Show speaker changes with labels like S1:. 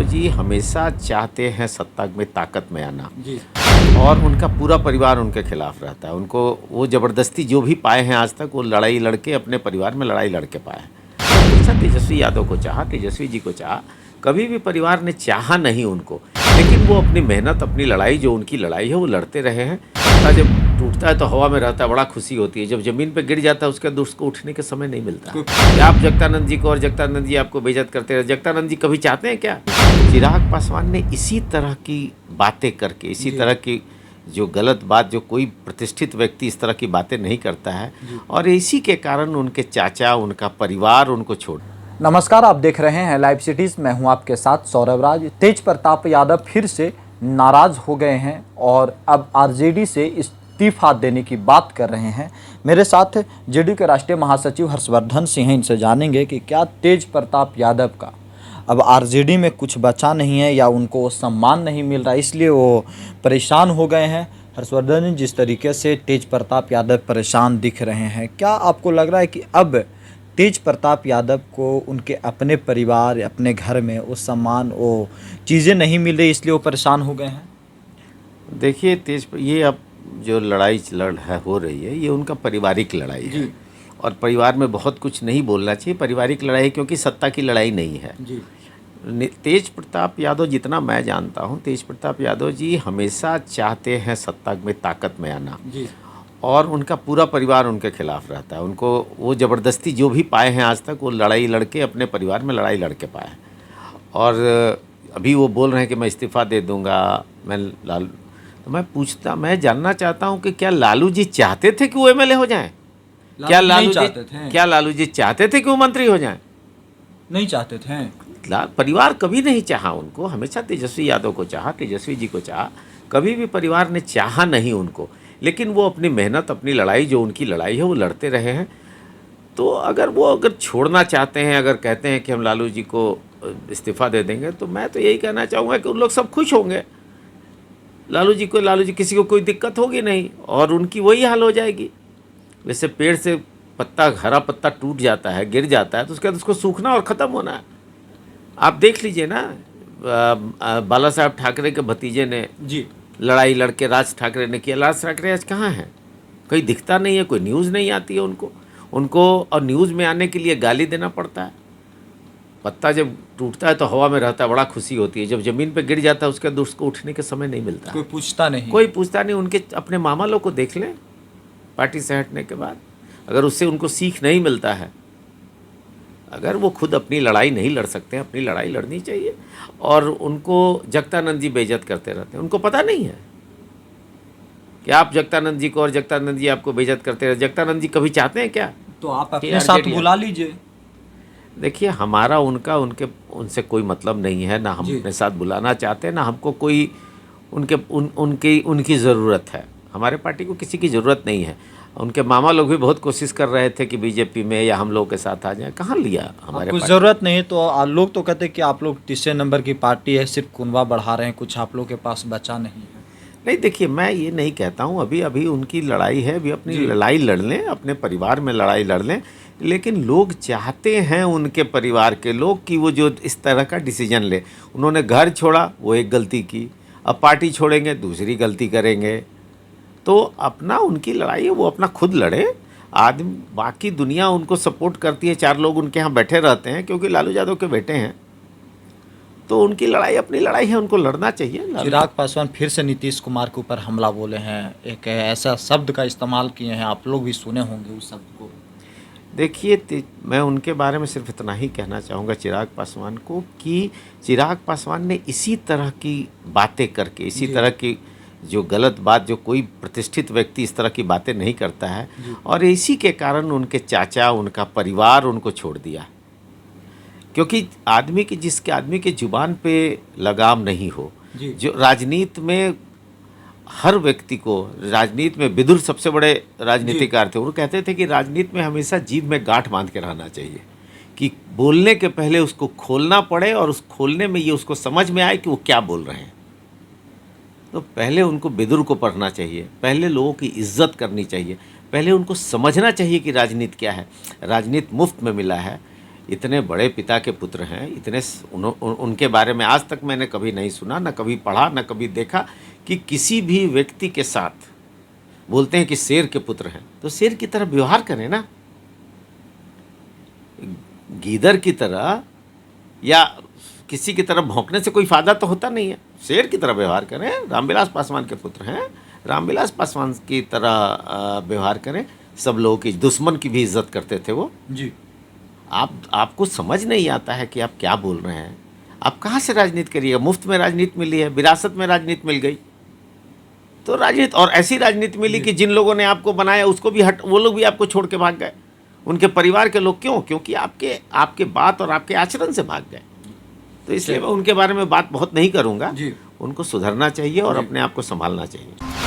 S1: यादव जी हमेशा चाहते हैं सत्ता में ताकत में आना
S2: जी।
S1: और उनका पूरा परिवार उनके खिलाफ रहता है। उनको वो ज़बरदस्ती जो भी पाए हैं आज तक वो लड़ाई लड़के अपने परिवार में लड़ाई लड़के पाए हैं। हमेशा तेजस्वी यादव को चाहा, तेजस्वी जी को चाहा, कभी भी परिवार ने चाहा नहीं उनको, लेकिन वो अपनी मेहनत अपनी लड़ाई जो उनकी लड़ाई है वो लड़ते रहे हैं। पत्ता जब टूटता है तो हवा में रहता है, बड़ा खुशी होती है, जब ज़मीन पे गिर जाता है उसके बाद उसको उठने के समय नहीं मिलता है। क्या आप जगदानंद जी को और जगदानंद जी आपको बेइज्जत करते रहे? जगदानंद जी कभी चाहते हैं क्या? चिराग पासवान ने इसी तरह की बातें करके, इसी तरह की जो गलत बात, जो कोई प्रतिष्ठित व्यक्ति इस तरह की बातें नहीं करता है, और इसी के कारण उनके चाचा, उनका परिवार उनको छोड़।
S2: नमस्कार, आप देख रहे हैं लाइव सिटीज। मैं हूं आपके साथ सौरभ राज। तेज प्रताप यादव फिर से नाराज हो गए हैं और अब आरजेडी से इस्तीफा देने की बात कर रहे हैं। मेरे साथ जेडीयू के राष्ट्रीय महासचिव हर्षवर्धन सिंह हैं। इनसे जानेंगे कि क्या तेज प्रताप यादव का अब आरजेडी में कुछ बचा नहीं है या उनको सम्मान नहीं मिल रहा, इसलिए वो परेशान हो गए हैं। हर्षवर्धन, जिस तरीके से तेज प्रताप यादव परेशान दिख रहे हैं, क्या आपको लग रहा है कि अब तेज प्रताप यादव को उनके अपने परिवार, अपने घर में वो सम्मान, वो चीज़ें नहीं मिल रही, इसलिए वो परेशान हो गए हैं?
S1: देखिए, ये अब जो लड़ाई हो रही है, ये उनका पारिवारिक लड़ाई है और परिवार में बहुत कुछ नहीं बोलना चाहिए। पारिवारिक लड़ाई है क्योंकि सत्ता की लड़ाई नहीं है जी। तेज प्रताप यादव, जितना मैं जानता हूँ, तेज प्रताप यादव जी हमेशा चाहते हैं सत्ता में ताकत में आना जी। और उनका पूरा परिवार उनके खिलाफ रहता है। उनको वो ज़बरदस्ती जो भी पाए हैं आज तक वो लड़ाई लड़के अपने परिवार में लड़ाई लड़के पाए हैं। और अभी वो बोल रहे हैं कि मैं इस्तीफ़ा दे दूंगा, तो मैं जानना चाहता हूं कि क्या लालू जी चाहते थे कि वो एमएलए हो जाएं? क्या लालू जी चाहते थे कि वो मंत्री हो जाएं?
S2: नहीं चाहते थे।
S1: परिवार कभी नहीं चाहा उनको, हमेशा तेजस्वी यादव को चाहा, तेजस्वी जी को चाहा, कभी भी परिवार ने चाहा नहीं उनको, लेकिन वो अपनी मेहनत अपनी लड़ाई जो उनकी लड़ाई है वो लड़ते रहे हैं। तो अगर छोड़ना चाहते हैं, अगर कहते हैं कि हम लालू जी को इस्तीफ़ा दे देंगे, तो मैं तो यही कहना चाहूँगा कि उन लोग सब खुश होंगे। लालू जी किसी को कोई दिक्कत होगी नहीं और उनकी वही हाल हो जाएगी। वैसे पेड़ से हरा पत्ता टूट जाता है, गिर जाता है, तो उसके बाद उसको सूखना और ख़त्म होना है। आप देख लीजिए ना, बाला साहब ठाकरे के भतीजे ने जी लड़ाई लड़के राज ठाकरे ने किया। राज ठाकरे आज कहाँ हैं? कहीं दिखता नहीं है, कोई न्यूज़ नहीं आती है उनको और न्यूज़ में आने के लिए गाली देना पड़ता है। पत्ता जब टूटता है तो हवा में रहता है, बड़ा खुशी होती है, जब ज़मीन पे गिर जाता है उसके बाद उसको उठने के समय नहीं मिलता। कोई पूछता नहीं। उनके अपने मामा लोग को देख लें, पार्टी से हटने के बाद अगर उससे उनको सीख नहीं मिलता है, अगर वो खुद अपनी लड़ाई नहीं लड़ सकते हैं, अपनी लड़ाई लड़नी चाहिए। और उनको जगदानंद जी बेइज्जत करते रहते हैं, उनको पता नहीं है कि आप जगदानंद जी को और जगदानंद जी आपको बेइज्जत करते रहे। जगदानंद जी कभी चाहते हैं क्या?
S2: तो आप अपने साथ बुला लीजिए।
S1: देखिए, हमारा उनसे कोई मतलब नहीं है, ना हम अपने साथ बुलाना चाहते हैं, ना हमको कोई उनकी ज़रूरत है। हमारे पार्टी को किसी की ज़रूरत नहीं है। उनके मामा लोग भी बहुत कोशिश कर रहे थे कि बीजेपी में या हम लोग के साथ आ जाए, कहाँ लिया हमारे
S2: कुछ ज़रूरत नहीं। तो लोग तो कहते हैं कि आप लोग तीसरे नंबर की पार्टी है, सिर्फ कुनबा बढ़ा रहे हैं, कुछ आप लोग के पास बचा नहीं है।
S1: नहीं, देखिए, मैं ये नहीं कहता हूँ, अभी उनकी लड़ाई है, अभी अपनी लड़ाई लड़ लें, अपने परिवार में लड़ाई लड़ लें, लेकिन लोग चाहते हैं, उनके परिवार के लोग, कि वो जो इस तरह का डिसीजन ले। उन्होंने घर छोड़ा, वो एक गलती की, अब पार्टी छोड़ेंगे, दूसरी गलती करेंगे। तो अपना उनकी लड़ाई है, वो अपना खुद लड़े। आदमी, बाकी दुनिया उनको सपोर्ट करती है, 4 लोग उनके यहाँ बैठे रहते हैं क्योंकि लालू यादव के बेटे हैं। तो उनकी लड़ाई अपनी लड़ाई है, उनको लड़ना चाहिए।
S2: चिराग पासवान फिर से नीतीश कुमार के ऊपर हमला बोले हैं, एक ऐसा शब्द का इस्तेमाल किए हैं, आप लोग भी सुने होंगे उस शब्द को।
S1: देखिए, मैं उनके बारे में सिर्फ इतना ही कहना चाहूँगा चिराग पासवान को, कि चिराग पासवान ने इसी तरह की बातें करके, इसी तरह की जो गलत बात, जो कोई प्रतिष्ठित व्यक्ति इस तरह की बातें नहीं करता है, और इसी के कारण उनके चाचा, उनका परिवार उनको छोड़ दिया। क्योंकि आदमी की जुबान पे लगाम नहीं हो, जो राजनीति में हर व्यक्ति को, राजनीति में विदुर सबसे बड़े राजनीतिकार थे, वो कहते थे कि राजनीति में हमेशा जीभ में गांठ बांध के रहना चाहिए, कि बोलने के पहले उसको खोलना पड़े और उस खोलने में ये उसको समझ में आए कि वो क्या बोल रहे हैं। तो पहले उनको विदुर को पढ़ना चाहिए, पहले लोगों की इज्जत करनी चाहिए, पहले उनको समझना चाहिए कि राजनीति क्या है। राजनीति मुफ्त में मिला है, इतने बड़े पिता के पुत्र हैं, उनके बारे में आज तक मैंने कभी नहीं सुना, न कभी पढ़ा, न कभी देखा कि किसी भी व्यक्ति के साथ बोलते हैं कि शेर के पुत्र हैं, तो शेर की तरह व्यवहार करें ना, गीदड़ की तरह या किसी की तरह भौंकने से कोई फायदा तो होता नहीं है। शेर की तरह व्यवहार करें। रामविलास पासवान के पुत्र हैं, रामविलास पासवान की तरह व्यवहार करें। सब लोगों की, दुश्मन की भी इज्जत करते थे वो
S2: जी।
S1: आपको समझ नहीं आता है कि आप क्या बोल रहे हैं। आप कहाँ से राजनीति करिएगा? मुफ्त में राजनीति मिली है, विरासत में राजनीति मिल गई, तो राजनीति, और ऐसी राजनीति मिली कि जिन लोगों ने आपको बनाया उसको भी वो लोग भी आपको छोड़ के भाग गए। उनके परिवार के लोग क्यों? क्योंकि आपके बात और आपके आचरण से भाग गए। तो इसलिए मैं उनके बारे में बात बहुत नहीं करूँगा। उनको सुधरना चाहिए और अपने आप को संभालना चाहिए।